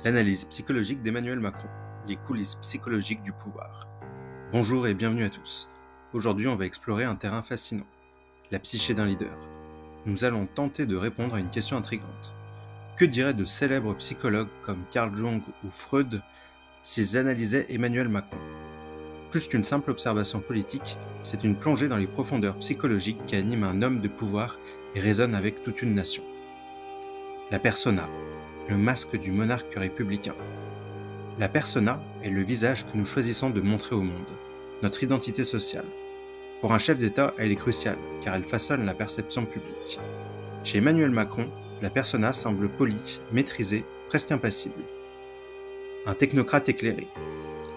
L'analyse psychologique d'Emmanuel Macron, les coulisses psychologiques du pouvoir. Bonjour et bienvenue à tous. Aujourd'hui, on va explorer un terrain fascinant, la psyché d'un leader. Nous allons tenter de répondre à une question intrigante. Que diraient de célèbres psychologues comme Carl Jung ou Freud s'ils analysaient Emmanuel Macron? Plus qu'une simple observation politique, c'est une plongée dans les profondeurs psychologiques qui animent un homme de pouvoir et résonne avec toute une nation. La persona, le masque du monarque républicain. La persona est le visage que nous choisissons de montrer au monde, notre identité sociale. Pour un chef d'État, elle est cruciale, car elle façonne la perception publique. Chez Emmanuel Macron, la persona semble polie, maîtrisée, presque impassible. Un technocrate éclairé.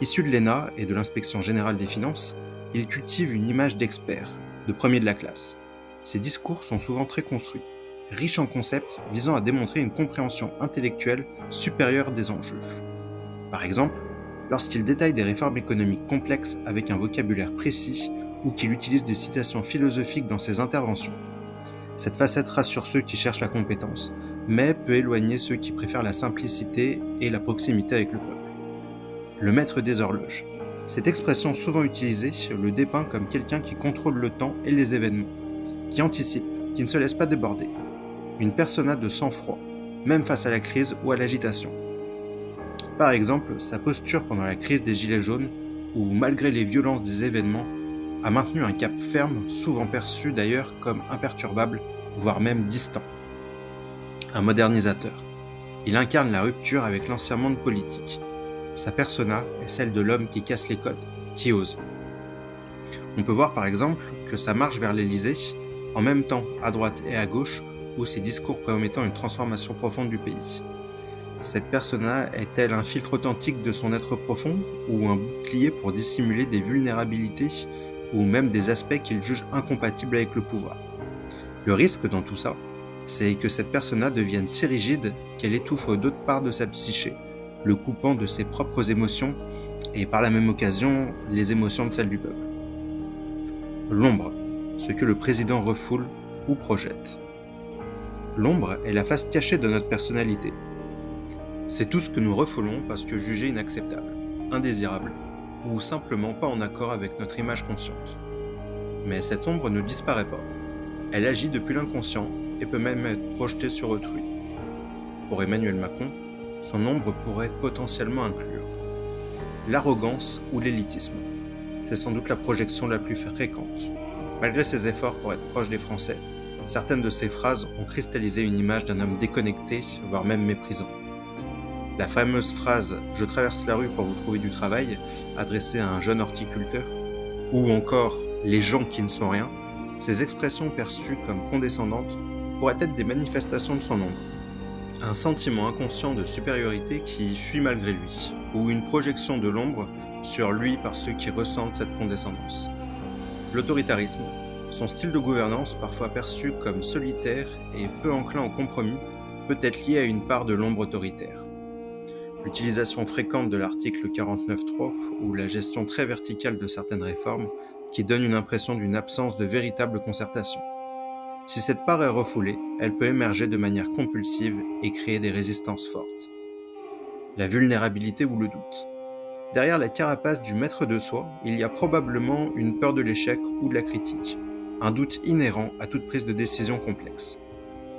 Issu de l'ENA et de l'Inspection générale des finances, il cultive une image d'expert, de premier de la classe. Ses discours sont souvent très construits, riches en concepts visant à démontrer une compréhension intellectuelle supérieure des enjeux. Par exemple, lorsqu'il détaille des réformes économiques complexes avec un vocabulaire précis ou qu'il utilise des citations philosophiques dans ses interventions. Cette facette rassure ceux qui cherchent la compétence, mais peut éloigner ceux qui préfèrent la simplicité et la proximité avec le peuple. Le maître des horloges. Cette expression souvent utilisée le dépeint comme quelqu'un qui contrôle le temps et les événements, qui anticipe, qui ne se laisse pas déborder. Une persona de sang-froid, même face à la crise ou à l'agitation. Par exemple, sa posture pendant la crise des Gilets jaunes, où malgré les violences des événements, a maintenu un cap ferme, souvent perçu d'ailleurs comme imperturbable, voire même distant. Un modernisateur. Il incarne la rupture avec l'ancien monde politique. Sa persona est celle de l'homme qui casse les codes, qui ose. On peut voir par exemple que sa marche vers l'Élysée, en même temps à droite et à gauche, ou ses discours promettant une transformation profonde du pays. Cette persona est-elle un filtre authentique de son être profond ou un bouclier pour dissimuler des vulnérabilités ou même des aspects qu'il juge incompatibles avec le pouvoir? Le risque dans tout ça, c'est que cette persona devienne si rigide qu'elle étouffe d'autres parts de sa psyché, le coupant de ses propres émotions et par la même occasion les émotions de celles du peuple. L'ombre, ce que le président refoule ou projette. L'ombre est la face cachée de notre personnalité. C'est tout ce que nous refoulons parce que jugé inacceptable, indésirable, ou simplement pas en accord avec notre image consciente. Mais cette ombre ne disparaît pas. Elle agit depuis l'inconscient et peut même être projetée sur autrui. Pour Emmanuel Macron, son ombre pourrait potentiellement inclure l'arrogance ou l'élitisme. C'est sans doute la projection la plus fréquente. Malgré ses efforts pour être proche des Français, certaines de ses phrases ont cristallisé une image d'un homme déconnecté, voire même méprisant. La fameuse phrase « Je traverse la rue pour vous trouver du travail » adressée à un jeune horticulteur, ou encore « Les gens qui ne sont rien », ces expressions perçues comme condescendantes pourraient être des manifestations de son ombre. Un sentiment inconscient de supériorité qui fuit malgré lui, ou une projection de l'ombre sur lui par ceux qui ressentent cette condescendance. L'autoritarisme. Son style de gouvernance, parfois perçu comme solitaire et peu enclin au compromis, peut être lié à une part de l'ombre autoritaire. L'utilisation fréquente de l'article 49.3 ou la gestion très verticale de certaines réformes qui donne une impression d'une absence de véritable concertation. Si cette part est refoulée, elle peut émerger de manière compulsive et créer des résistances fortes. La vulnérabilité ou le doute. Derrière la carapace du maître de soi, il y a probablement une peur de l'échec ou de la critique, un doute inhérent à toute prise de décision complexe.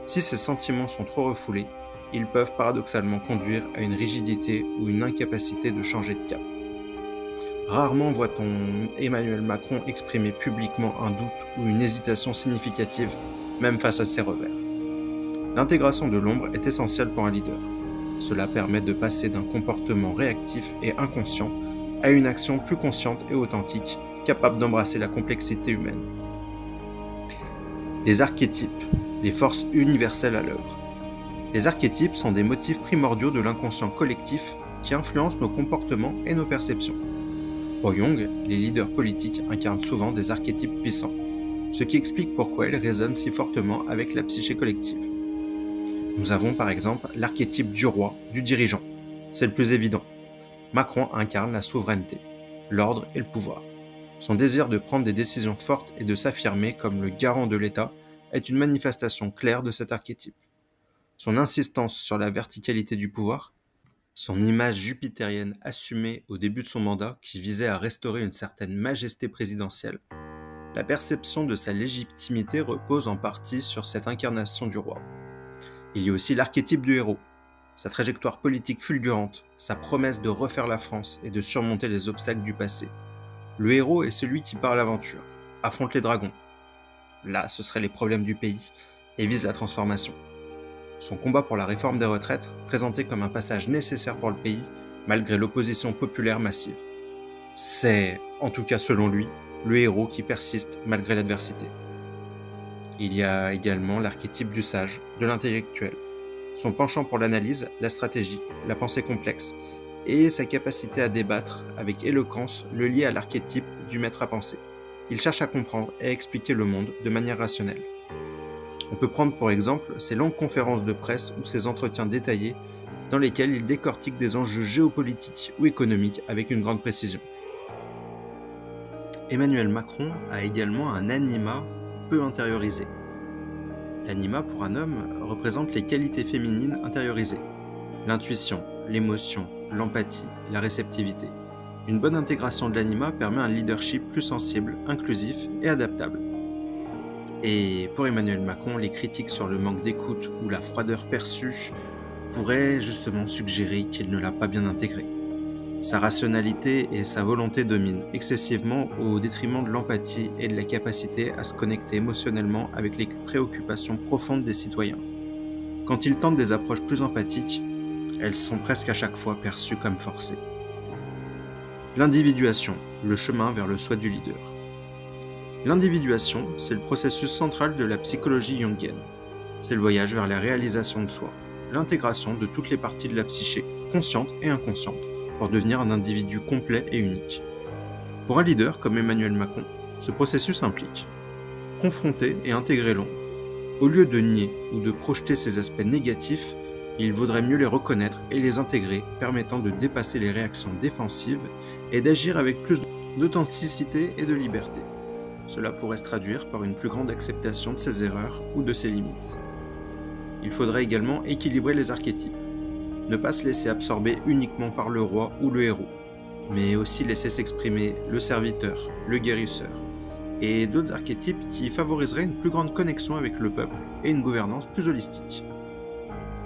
Si ces sentiments sont trop refoulés, ils peuvent paradoxalement conduire à une rigidité ou une incapacité de changer de cap. Rarement voit-on Emmanuel Macron exprimer publiquement un doute ou une hésitation significative, même face à ses revers. L'intégration de l'ombre est essentielle pour un leader. Cela permet de passer d'un comportement réactif et inconscient à une action plus consciente et authentique, capable d'embrasser la complexité humaine. Les archétypes, les forces universelles à l'œuvre. Les archétypes sont des motifs primordiaux de l'inconscient collectif qui influencent nos comportements et nos perceptions. Pour Jung, les leaders politiques incarnent souvent des archétypes puissants, ce qui explique pourquoi ils résonnent si fortement avec la psyché collective. Nous avons par exemple l'archétype du roi, du dirigeant. C'est le plus évident. Macron incarne la souveraineté, l'ordre et le pouvoir. Son désir de prendre des décisions fortes et de s'affirmer comme le garant de l'État est une manifestation claire de cet archétype. Son insistance sur la verticalité du pouvoir Son image jupitérienne assumée au début de son mandat, qui visait à restaurer une certaine majesté présidentielle, la perception de sa légitimité repose en partie sur cette incarnation du roi. Il y a aussi l'archétype du héros, sa trajectoire politique fulgurante, sa promesse de refaire la France et de surmonter les obstacles du passé. Le héros est celui qui part à l'aventure, affronte les dragons. Là, ce seraient les problèmes du pays, et vise la transformation. Son combat pour la réforme des retraites, présenté comme un passage nécessaire pour le pays, malgré l'opposition populaire massive. C'est, en tout cas selon lui, le héros qui persiste malgré l'adversité. Il y a également l'archétype du sage, de l'intellectuel. Son penchant pour l'analyse, la stratégie, la pensée complexe, et sa capacité à débattre avec éloquence le lie à l'archétype du maître à penser. Il cherche à comprendre et à expliquer le monde de manière rationnelle. On peut prendre pour exemple ses longues conférences de presse ou ses entretiens détaillés dans lesquels il décortique des enjeux géopolitiques ou économiques avec une grande précision. Emmanuel Macron a également un anima peu intériorisé. L'anima pour un homme représente les qualités féminines intériorisées. L'intuition, l'émotion, l'empathie, la réceptivité. Une bonne intégration de l'anima permet un leadership plus sensible, inclusif et adaptable. Et pour Emmanuel Macron, les critiques sur le manque d'écoute ou la froideur perçue pourraient justement suggérer qu'il ne l'a pas bien intégré. Sa rationalité et sa volonté dominent excessivement au détriment de l'empathie et de la capacité à se connecter émotionnellement avec les préoccupations profondes des citoyens. Quand il tente des approches plus empathiques, elles sont presque à chaque fois perçues comme forcées. L'individuation, le chemin vers le soi du leader. L'individuation, c'est le processus central de la psychologie jungienne. C'est le voyage vers la réalisation de soi, l'intégration de toutes les parties de la psyché, conscientes et inconscientes, pour devenir un individu complet et unique. Pour un leader comme Emmanuel Macron, ce processus implique confronter et intégrer l'ombre. Au lieu de nier ou de projeter ses aspects négatifs, il vaudrait mieux les reconnaître et les intégrer, permettant de dépasser les réactions défensives et d'agir avec plus d'authenticité et de liberté. Cela pourrait se traduire par une plus grande acceptation de ses erreurs ou de ses limites. Il faudrait également équilibrer les archétypes. Ne pas se laisser absorber uniquement par le roi ou le héros, mais aussi laisser s'exprimer le serviteur, le guérisseur, et d'autres archétypes qui favoriseraient une plus grande connexion avec le peuple et une gouvernance plus holistique.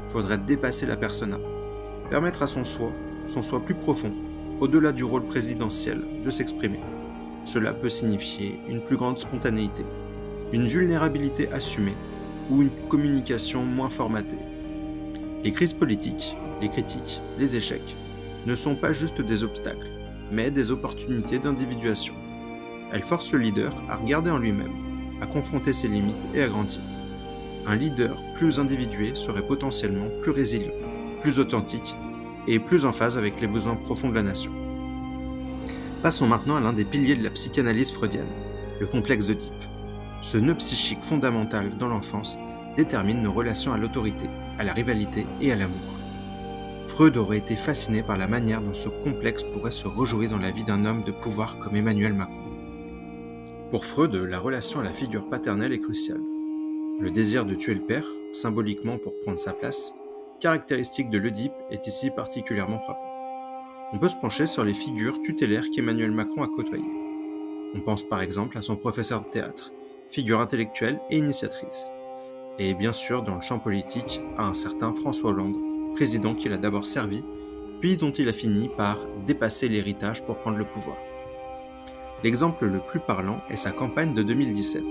Il faudrait dépasser la persona, permettre à son soi plus profond, au-delà du rôle présidentiel, de s'exprimer. Cela peut signifier une plus grande spontanéité, une vulnérabilité assumée ou une communication moins formatée. Les crises politiques, les critiques, les échecs ne sont pas juste des obstacles, mais des opportunités d'individuation. Elles forcent le leader à regarder en lui-même, à confronter ses limites et à grandir. Un leader plus individué serait potentiellement plus résilient, plus authentique et plus en phase avec les besoins profonds de la nation. Passons maintenant à l'un des piliers de la psychanalyse freudienne, le complexe d'Oedipe. Ce nœud psychique fondamental dans l'enfance détermine nos relations à l'autorité, à la rivalité et à l'amour. Freud aurait été fasciné par la manière dont ce complexe pourrait se rejouer dans la vie d'un homme de pouvoir comme Emmanuel Macron. Pour Freud, la relation à la figure paternelle est cruciale. Le désir de tuer le père, symboliquement pour prendre sa place, caractéristique de l'Oedipe, est ici particulièrement frappant. On peut se pencher sur les figures tutélaires qu'Emmanuel Macron a côtoyées. On pense par exemple à son professeur de théâtre, figure intellectuelle et initiatrice. Et bien sûr, dans le champ politique, à un certain François Hollande, président qu'il a d'abord servi, puis dont il a fini par dépasser l'héritage pour prendre le pouvoir. L'exemple le plus parlant est sa campagne de 2017.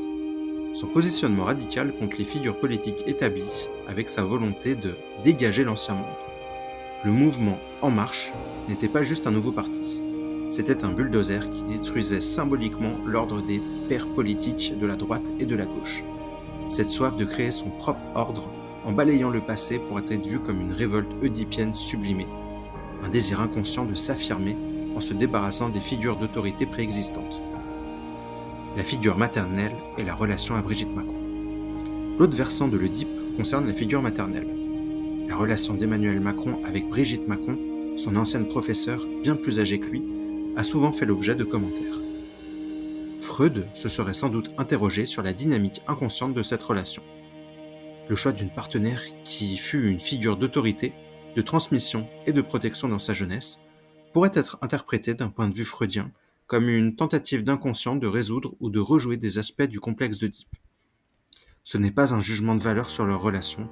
Son positionnement radical contre les figures politiques établies, avec sa volonté de dégager l'ancien monde. Le mouvement En Marche n'était pas juste un nouveau parti. C'était un bulldozer qui détruisait symboliquement l'ordre des pères politiques de la droite et de la gauche. Cette soif de créer son propre ordre en balayant le passé pour être vu comme une révolte oedipienne sublimée. Un désir inconscient de s'affirmer en se débarrassant des figures d'autorité préexistantes. La figure maternelle et la relation à Brigitte Macron. L'autre versant de l'Oedipe concerne la figure maternelle. La relation d'Emmanuel Macron avec Brigitte Macron, son ancienne professeure bien plus âgée que lui, a souvent fait l'objet de commentaires. Freud se serait sans doute interrogé sur la dynamique inconsciente de cette relation. Le choix d'une partenaire qui fut une figure d'autorité de transmission et de protection dans sa jeunesse, pourrait être interprétée d'un point de vue freudien comme une tentative d'inconscient de résoudre ou de rejouer des aspects du complexe d'Oedipe. Ce n'est pas un jugement de valeur sur leur relation,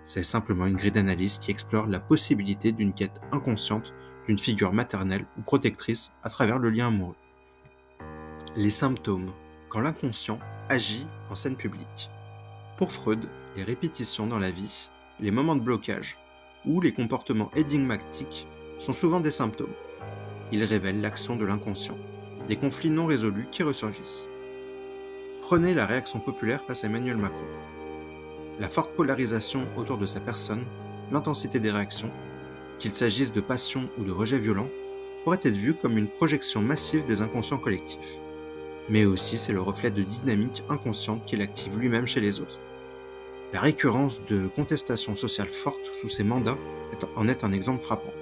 c'est simplement une grille d'analyse qui explore la possibilité d'une quête inconsciente d'une figure maternelle ou protectrice à travers le lien amoureux. Les symptômes, quand l'inconscient agit en scène publique. Pour Freud, les répétitions dans la vie, les moments de blocage ou les comportements énigmatiques sont souvent des symptômes. Ils révèlent l'action de l'inconscient, des conflits non résolus qui ressurgissent. Prenez la réaction populaire face à Emmanuel Macron. La forte polarisation autour de sa personne, l'intensité des réactions, qu'il s'agisse de passion ou de rejet violent, pourrait être vue comme une projection massive des inconscients collectifs. Mais aussi c'est le reflet de dynamiques inconscientes qu'il active lui-même chez les autres. La récurrence de contestations sociales fortes sous ses mandats en est un exemple frappant.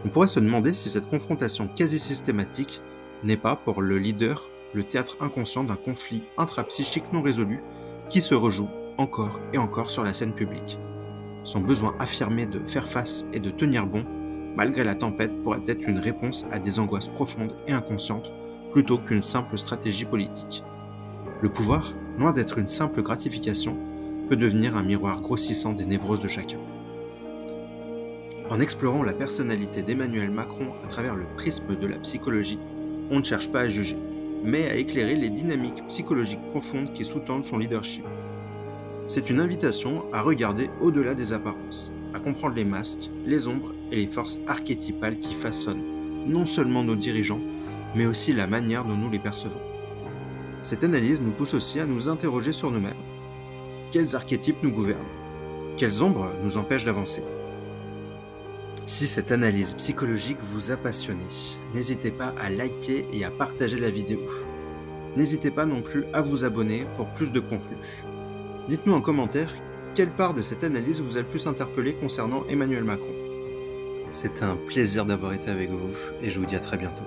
On pourrait se demander si cette confrontation quasi systématique n'est pas, pour le leader, le théâtre inconscient d'un conflit intrapsychique non résolu qui se rejoue encore et encore sur la scène publique. Son besoin affirmé de faire face et de tenir bon, malgré la tempête, pourrait être une réponse à des angoisses profondes et inconscientes, plutôt qu'une simple stratégie politique. Le pouvoir, loin d'être une simple gratification, peut devenir un miroir grossissant des névroses de chacun. En explorant la personnalité d'Emmanuel Macron à travers le prisme de la psychologie, on ne cherche pas à juger, mais à éclairer les dynamiques psychologiques profondes qui sous-tendent son leadership. C'est une invitation à regarder au-delà des apparences, à comprendre les masques, les ombres et les forces archétypales qui façonnent non seulement nos dirigeants, mais aussi la manière dont nous les percevons. Cette analyse nous pousse aussi à nous interroger sur nous-mêmes. Quels archétypes nous gouvernent? Quelles ombres nous empêchent d'avancer? Si cette analyse psychologique vous a passionné, n'hésitez pas à liker et à partager la vidéo. N'hésitez pas non plus à vous abonner pour plus de contenu. Dites-nous en commentaire quelle part de cette analyse vous a le plus interpellé concernant Emmanuel Macron. C'était un plaisir d'avoir été avec vous et je vous dis à très bientôt.